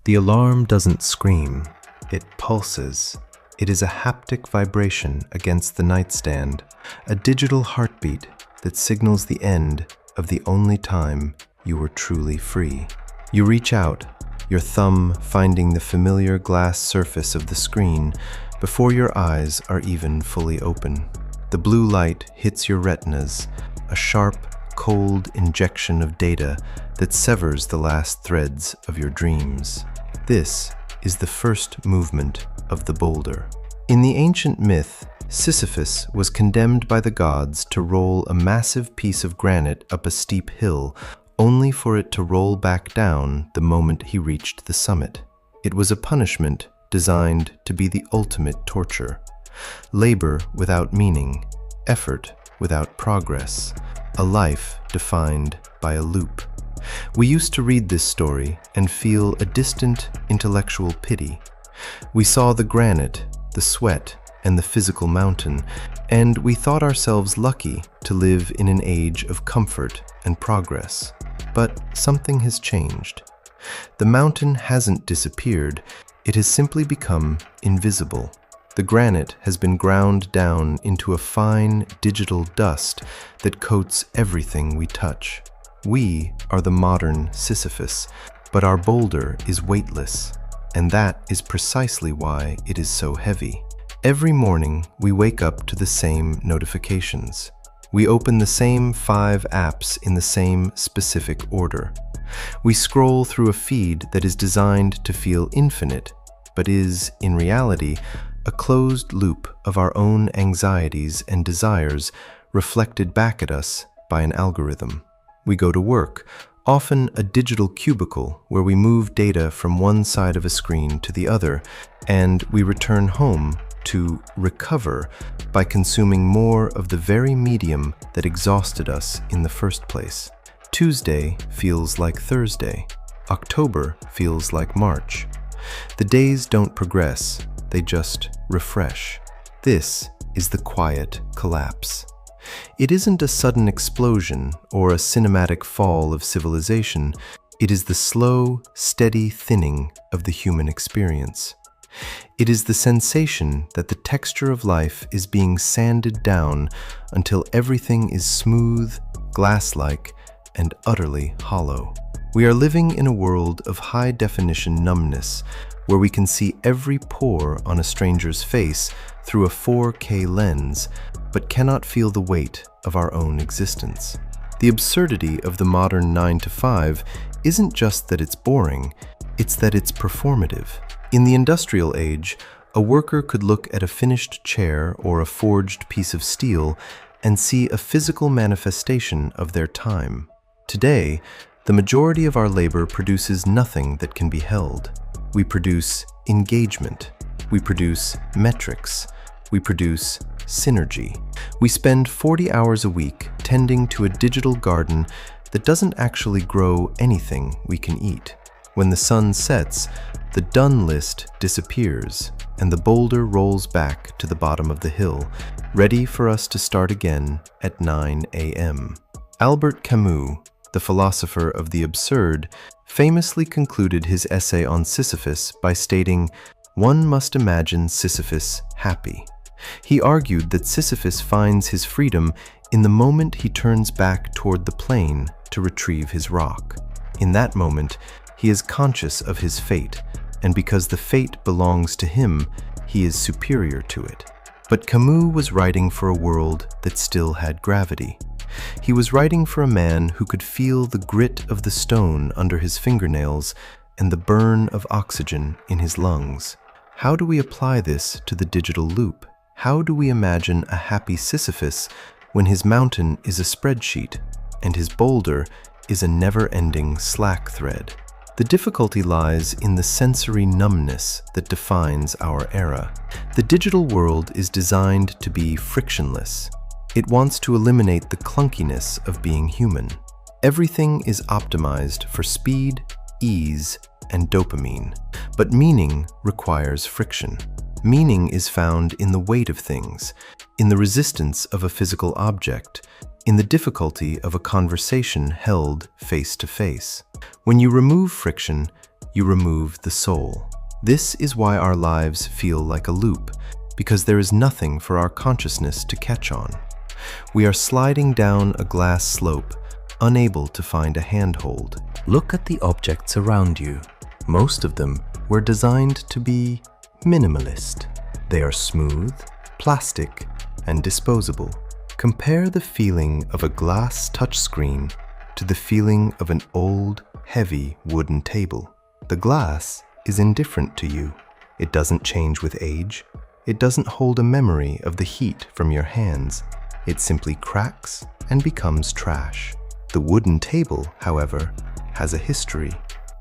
The alarm doesn't scream, it pulses. It is a haptic vibration against the nightstand, a digital heartbeat that signals the end of the only time you were truly free. You reach out, your thumb finding the familiar glass surface of the screen before your eyes are even fully open. The blue light hits your retinas, a sharp, cold injection of data that severs the last threads of your dreams. This is the first movement of the boulder. In the ancient myth, Sisyphus was condemned by the gods to roll a massive piece of granite up a steep hill, only for it to roll back down the moment he reached the summit. It was a punishment designed to be the ultimate torture. Labor without meaning, effort without progress, a life defined by a loop. We used to read this story and feel a distant intellectual pity. We saw the granite, the sweat, and the physical mountain, and we thought ourselves lucky to live in an age of comfort and progress. But something has changed. The mountain hasn't disappeared, it has simply become invisible. The granite has been ground down into a fine digital dust that coats everything we touch. We are the modern Sisyphus, but our boulder is weightless, and that is precisely why it is so heavy. Every morning, we wake up to the same notifications. We open the same 5 apps in the same specific order. We scroll through a feed that is designed to feel infinite, but is, in reality, a closed loop of our own anxieties and desires reflected back at us by an algorithm. We go to work, often a digital cubicle where we move data from one side of a screen to the other, and we return home to recover by consuming more of the very medium that exhausted us in the first place. Tuesday feels like Thursday. October feels like March. The days don't progress, they just refresh. This is the quiet collapse. It isn't a sudden explosion or a cinematic fall of civilization. It is the slow, steady thinning of the human experience. It is the sensation that the texture of life is being sanded down until everything is smooth, glass-like, and utterly hollow. We are living in a world of high-definition numbness, where we can see every pore on a stranger's face through a 4K lens, but cannot feel the weight of our own existence. The absurdity of the modern 9-to-5 isn't just that it's boring, it's that it's performative. In the industrial age, a worker could look at a finished chair or a forged piece of steel and see a physical manifestation of their time. Today, the majority of our labor produces nothing that can be held. We produce engagement. We produce metrics. We produce synergy. We spend 40 hours a week tending to a digital garden that doesn't actually grow anything we can eat. When the sun sets, the done list disappears, and the boulder rolls back to the bottom of the hill, ready for us to start again at 9 a.m. Albert Camus, the philosopher of the absurd, famously concluded his essay on Sisyphus by stating, "One must imagine Sisyphus happy." He argued that Sisyphus finds his freedom in the moment he turns back toward the plain to retrieve his rock. In that moment, he is conscious of his fate, and because the fate belongs to him, he is superior to it. But Camus was writing for a world that still had gravity. He was writing for a man who could feel the grit of the stone under his fingernails and the burn of oxygen in his lungs. How do we apply this to the digital loop? How do we imagine a happy Sisyphus when his mountain is a spreadsheet and his boulder is a never-ending Slack thread? The difficulty lies in the sensory numbness that defines our era. The digital world is designed to be frictionless. It wants to eliminate the clunkiness of being human. Everything is optimized for speed, ease, and dopamine. But meaning requires friction. Meaning is found in the weight of things, in the resistance of a physical object, in the difficulty of a conversation held face to face. When you remove friction, you remove the soul. This is why our lives feel like a loop, because there is nothing for our consciousness to catch on. We are sliding down a glass slope, unable to find a handhold. Look at the objects around you. Most of them were designed to be minimalist. They are smooth, plastic, and disposable. Compare the feeling of a glass touchscreen to the feeling of an old, heavy wooden table. The glass is indifferent to you. It doesn't change with age. It doesn't hold a memory of the heat from your hands. It simply cracks and becomes trash. The wooden table, however, has a history.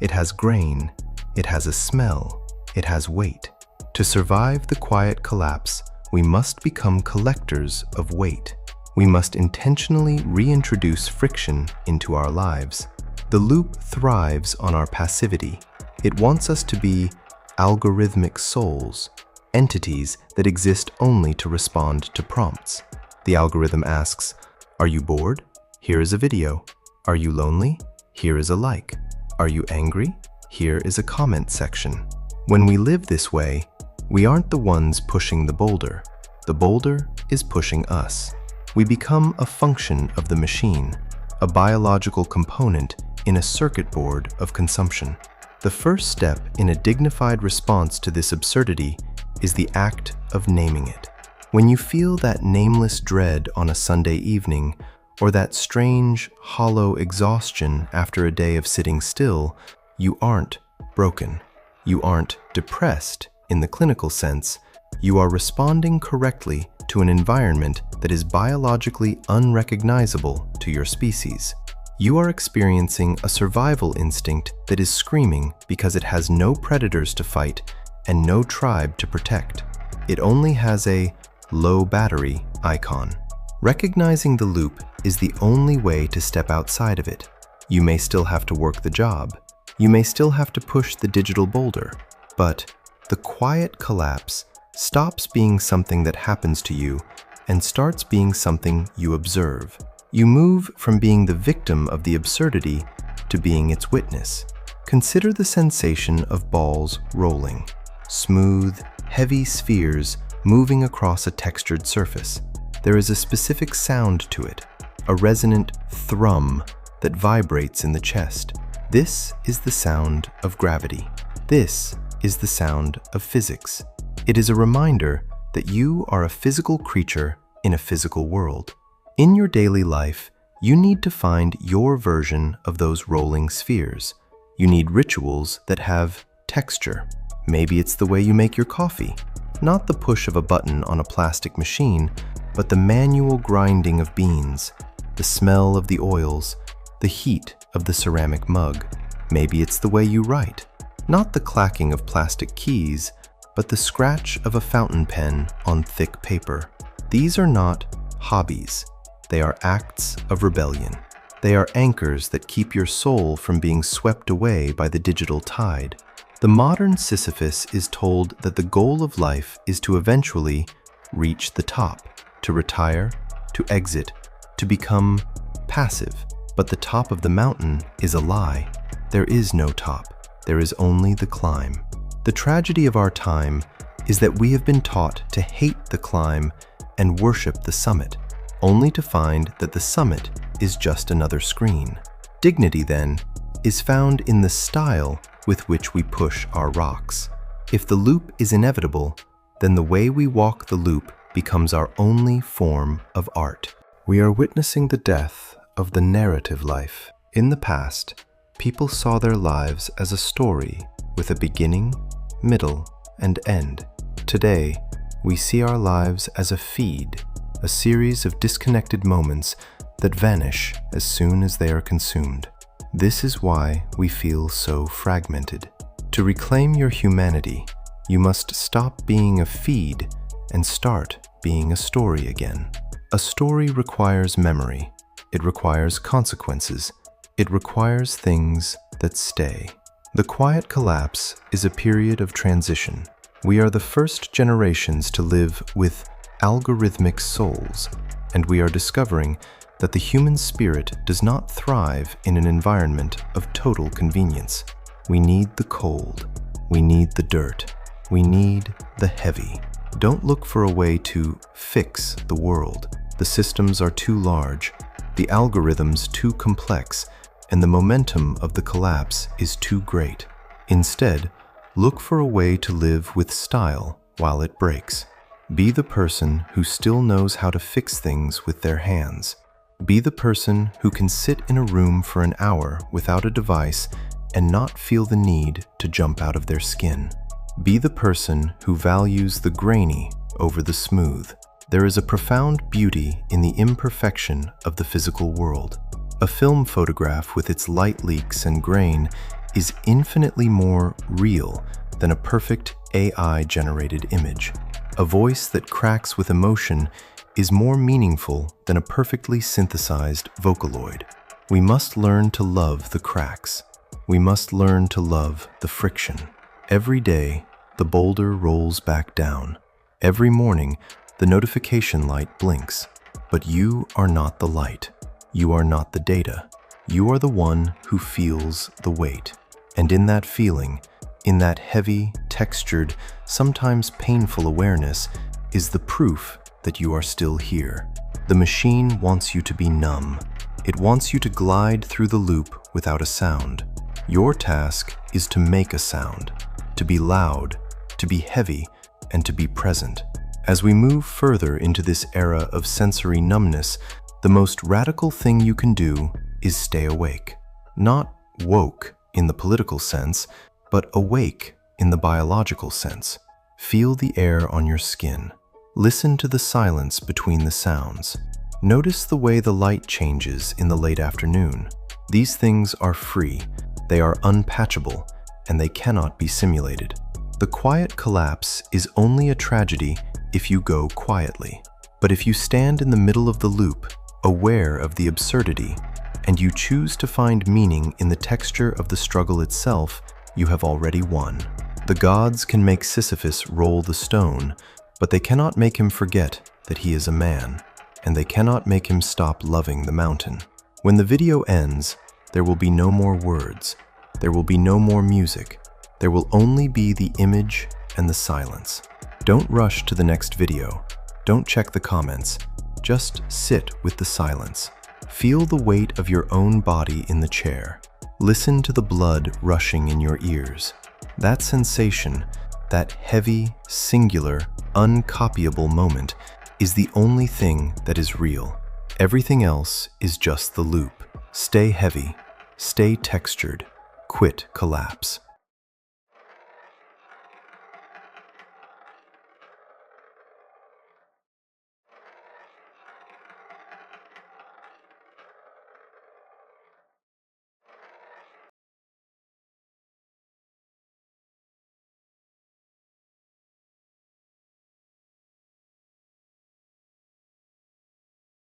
It has grain. It has a smell. It has weight. To survive the quiet collapse, we must become collectors of weight. We must intentionally reintroduce friction into our lives. The loop thrives on our passivity. It wants us to be algorithmic souls, entities that exist only to respond to prompts. The algorithm asks, "Are you bored? Here is a video. Are you lonely? Here is a like. Are you angry? Here is a comment section." When we live this way, we aren't the ones pushing the boulder. The boulder is pushing us. We become a function of the machine, a biological component in a circuit board of consumption. The first step in a dignified response to this absurdity is the act of naming it. When you feel that nameless dread on a Sunday evening, or that strange, hollow exhaustion after a day of sitting still, you aren't broken. You aren't depressed in the clinical sense. You are responding correctly to an environment that is biologically unrecognizable to your species. You are experiencing a survival instinct that is screaming because it has no predators to fight and no tribe to protect. It only has a low battery icon. Recognizing the loop is the only way to step outside of it. You may still have to work the job. You may still have to push the digital boulder. But the quiet collapse stops being something that happens to you and starts being something you observe. You move from being the victim of the absurdity to being its witness. Consider the sensation of balls rolling. Smooth, heavy spheres moving across a textured surface. There is a specific sound to it, a resonant thrum that vibrates in the chest. This is the sound of gravity. This is the sound of physics. It is a reminder that you are a physical creature in a physical world. In your daily life, you need to find your version of those rolling spheres. You need rituals that have texture. Maybe it's the way you make your coffee, not the push of a button on a plastic machine, but the manual grinding of beans, the smell of the oils, the heat of the ceramic mug. Maybe it's the way you write, not the clacking of plastic keys, but the scratch of a fountain pen on thick paper. These are not hobbies. They are acts of rebellion. They are anchors that keep your soul from being swept away by the digital tide. The modern Sisyphus is told that the goal of life is to eventually reach the top, to retire, to exit, to become passive. But the top of the mountain is a lie. There is no top. There is only the climb. The tragedy of our time is that we have been taught to hate the climb and worship the summit, only to find that the summit is just another screen. Dignity, then, is found in the style with which we push our rocks. If the loop is inevitable, then the way we walk the loop becomes our only form of art. We are witnessing the death of the narrative life. In the past, people saw their lives as a story with a beginning, middle, and end. Today, we see our lives as a feed, a series of disconnected moments that vanish as soon as they are consumed. This is why we feel so fragmented. To reclaim your humanity, you must stop being a feed and start being a story again. A story requires memory. It requires consequences. It requires things that stay. The quiet collapse is a period of transition. We are the first generations to live with algorithmic souls, and we are discovering that the human spirit does not thrive in an environment of total convenience. We need the cold. We need the dirt. We need the heavy. Don't look for a way to fix the world. The systems are too large, the algorithms too complex, and the momentum of the collapse is too great. Instead, look for a way to live with style while it breaks. Be the person who still knows how to fix things with their hands. Be the person who can sit in a room for an hour without a device and not feel the need to jump out of their skin. Be the person who values the grainy over the smooth. There is a profound beauty in the imperfection of the physical world. A film photograph with its light leaks and grain is infinitely more real than a perfect AI-generated image. A voice that cracks with emotion is more meaningful than a perfectly synthesized Vocaloid. We must learn to love the cracks. We must learn to love the friction. Every day, the boulder rolls back down. Every morning, the notification light blinks. But you are not the light. You are not the data. You are the one who feels the weight. And in that feeling, in that heavy, textured, sometimes painful awareness, is the proof that you are still here. The machine wants you to be numb. It wants you to glide through the loop without a sound. Your task is to make a sound, to be loud, to be heavy, and to be present. As we move further into this era of sensory numbness, the most radical thing you can do is stay awake. Not woke in the political sense, but awake in the biological sense. Feel the air on your skin. Listen to the silence between the sounds. Notice the way the light changes in the late afternoon. These things are free, they are unpatchable, and they cannot be simulated. The quiet collapse is only a tragedy if you go quietly. But if you stand in the middle of the loop, aware of the absurdity, and you choose to find meaning in the texture of the struggle itself, you have already won. The gods can make Sisyphus roll the stone, but they cannot make him forget that he is a man, and they cannot make him stop loving the mountain. When the video ends, there will be no more words. There will be no more music. There will only be the image and the silence. Don't rush to the next video. Don't check the comments. Just sit with the silence. Feel the weight of your own body in the chair. Listen to the blood rushing in your ears. That sensation, that heavy, singular, uncopyable moment, is the only thing that is real. Everything else is just the loop. Stay heavy, stay textured, quit collapse.